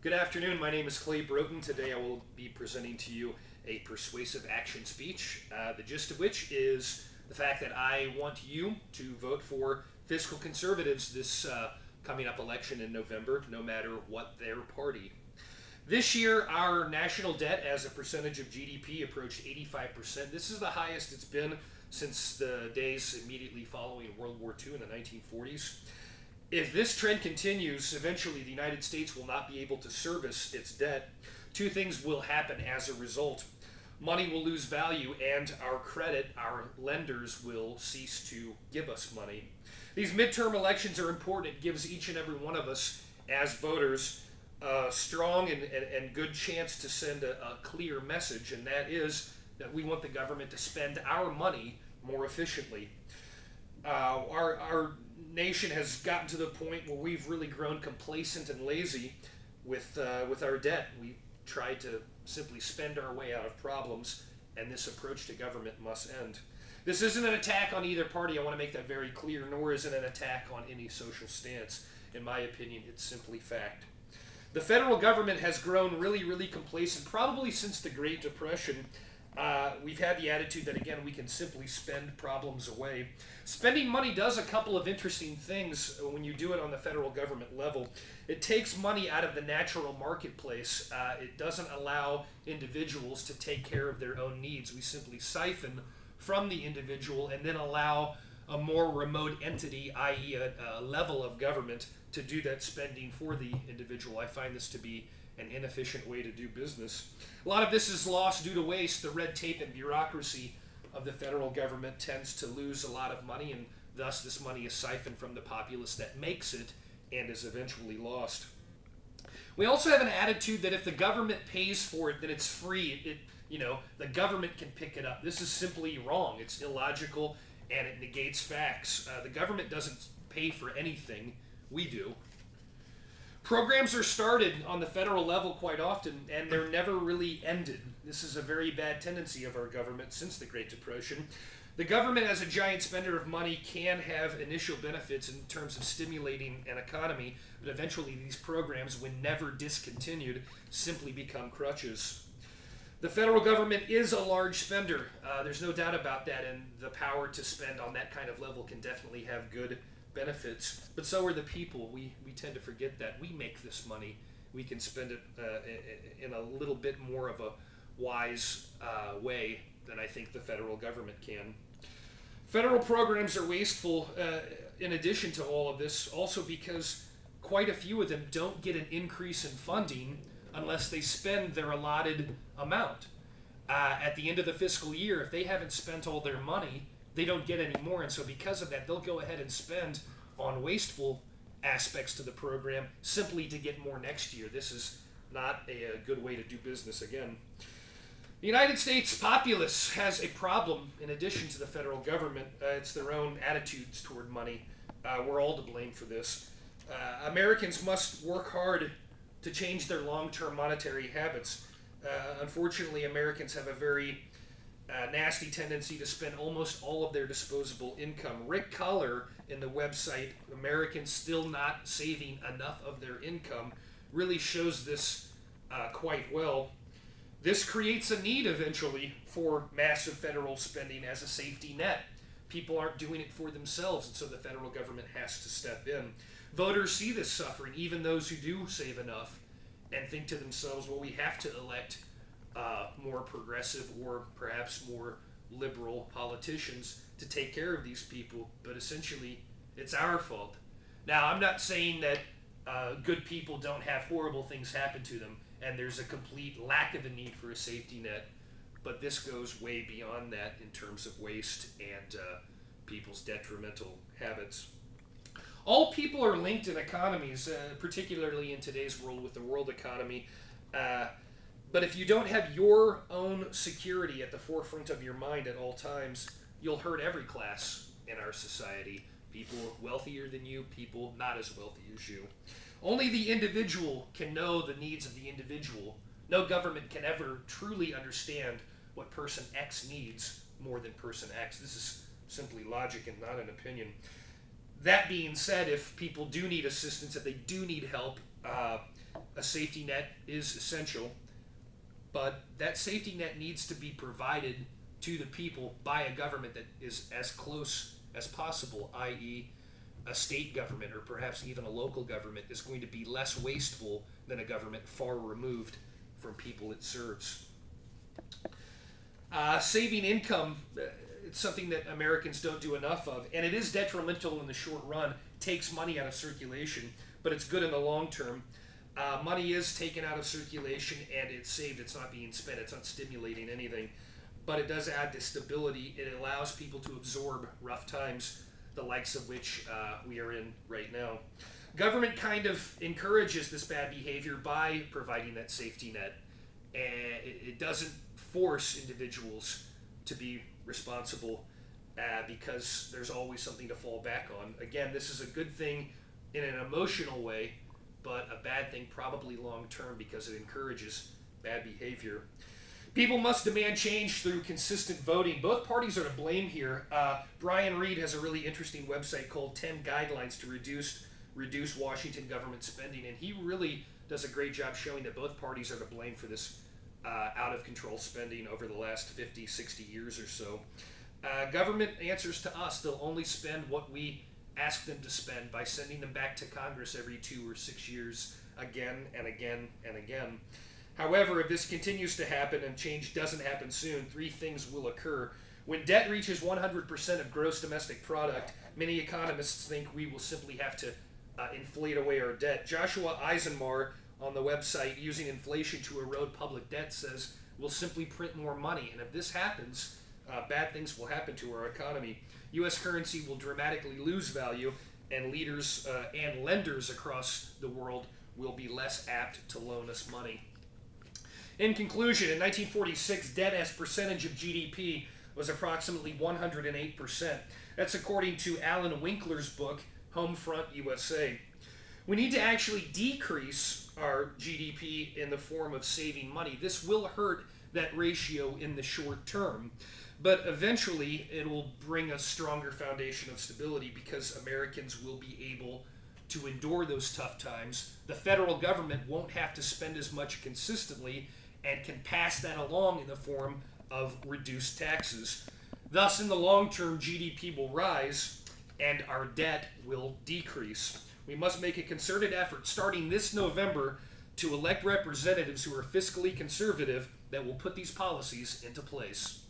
Good afternoon. My name is Clay Broughton. Today I will be presenting to you a persuasive action speech, the gist of which is the fact that I want you to vote for fiscal conservatives this coming up election in November, no matter what their party. This year, our national debt as a percentage of GDP approached 85%. This is the highest it's been since the days immediately following World War II in the 1940s. If this trend continues, eventually the United States will not be able to service its debt. Two things will happen as a result. Money will lose value, and our credit, our lenders, will cease to give us money. These midterm elections are important. It gives each and every one of us as voters a strong and good chance to send a clear message, and that is that we want the government to spend our money more efficiently. Our nation has gotten to the point where we've really grown complacent and lazy with our debt. We try to simply spend our way out of problems, and this approach to government must end. This isn't an attack on either party, I want to make that very clear, nor is it an attack on any social stance. In my opinion, it's simply fact. The federal government has grown really complacent, probably since the Great Depression. We've had the attitude that, again, we can simply spend problems away. Spending money does a couple of interesting things when you do it on the federal government level. It takes money out of the natural marketplace. It doesn't allow individuals to take care of their own needs. We simply siphon from the individual and then allow a more remote entity, i.e. a level of government, to do that spending for the individual. I find this to be an inefficient way to do business. A lot of this is lost due to waste. The red tape and bureaucracy of the federal government tends to lose a lot of money, and thus this money is siphoned from the populace that makes it and is eventually lost. We also have an attitude that if the government pays for it, then it's free. The government can pick it up. This is simply wrong. It's illogical, and it negates facts. The government doesn't pay for anything. We do. Programs are started on the federal level quite often, and they're never really ended. This is a very bad tendency of our government since the Great Depression. The government, as a giant spender of money, can have initial benefits in terms of stimulating an economy, but eventually these programs, when never discontinued, simply become crutches. The federal government is a large spender. There's no doubt about that, and the power to spend on that kind of level can definitely have good benefits, but so are the people. We tend to forget that. We make this money. We can spend it in a little bit more of a wise way than I think the federal government can. Federal programs are wasteful in addition to all of this, also because quite a few of them don't get an increase in funding unless they spend their allotted amount. At the end of the fiscal year, if they haven't spent all their money, they don't get any more, and so because of that, they'll go ahead and spend on wasteful aspects to the program simply to get more next year. This is not a good way to do business again. The United States populace has a problem in addition to the federal government. It's their own attitudes toward money. We're all to blame for this. Americans must work hard to change their long-term monetary habits. Unfortunately, Americans have a very nasty tendency to spend almost all of their disposable income. Rick Collar in the website Americans Still Not Saving Enough of Their Income really shows this quite well. This creates a need eventually for massive federal spending as a safety net. People aren't doing it for themselves, and so the federal government has to step in. Voters see this suffering, even those who do save enough, and think to themselves, well, we have to elect more progressive or perhaps more liberal politicians to take care of these people, but essentially it's our fault. Now, I'm not saying that good people don't have horrible things happen to them and there's a complete lack of a need for a safety net, but this goes way beyond that in terms of waste and people's detrimental habits. All people are linked in economies, particularly in today's world with the world economy. But if you don't have your own security at the forefront of your mind at all times, you'll hurt every class in our society. People wealthier than you, people not as wealthy as you. Only the individual can know the needs of the individual. No government can ever truly understand what person X needs more than person X. This is simply logic and not an opinion. That being said, if people do need assistance, if they do need help, A safety net is essential, but that safety net needs to be provided to the people by a government that is as close as possible, i.e., a state government or perhaps even a local government is going to be less wasteful than a government far removed from people it serves. Saving income, it's something that Americans don't do enough of, and it is detrimental in the short run. Takes money out of circulation, but it's good in the long term. Money is taken out of circulation and it's saved. It's not being spent. It's not stimulating anything, but it does add to stability. It allows people to absorb rough times, the likes of which we are in right now. Government kind of encourages this bad behavior by providing that safety net, and it doesn't force individuals to be responsible because there's always something to fall back on. Again, this is a good thing in an emotional way, but a bad thing probably long term because it encourages bad behavior. People must demand change through consistent voting. Both parties are to blame here. Brian Reed has a really interesting website called 10 Guidelines to Reduce Washington Government Spending, and he really does a great job showing that both parties are to blame for this out-of-control spending over the last 50, 60 years or so. Government answers to us. They'll only spend what we ask them to spend by sending them back to Congress every 2 or 6 years again and again and again. However, if this continues to happen and change doesn't happen soon, 3 things will occur. When debt reaches 100% of gross domestic product, many economists think we will simply have to inflate away our debt. Joshua Eisenmar on the website, Using Inflation to Erode Public Debt, says we'll simply print more money. And if this happens, bad things will happen to our economy. U.S. currency will dramatically lose value, and leaders and lenders across the world will be less apt to loan us money. In conclusion, in 1946, debt as percentage of GDP was approximately 108%. That's according to Alan Winkler's book, Homefront USA. We need to actually decrease our GDP in the form of saving money. This will hurt that ratio in the short term, but eventually it will bring a stronger foundation of stability because Americans will be able to endure those tough times. The federal government won't have to spend as much consistently and can pass that along in the form of reduced taxes. Thus, in the long term, GDP will rise and our debt will decrease. We must make a concerted effort starting this November to elect representatives who are fiscally conservative that will put these policies into place.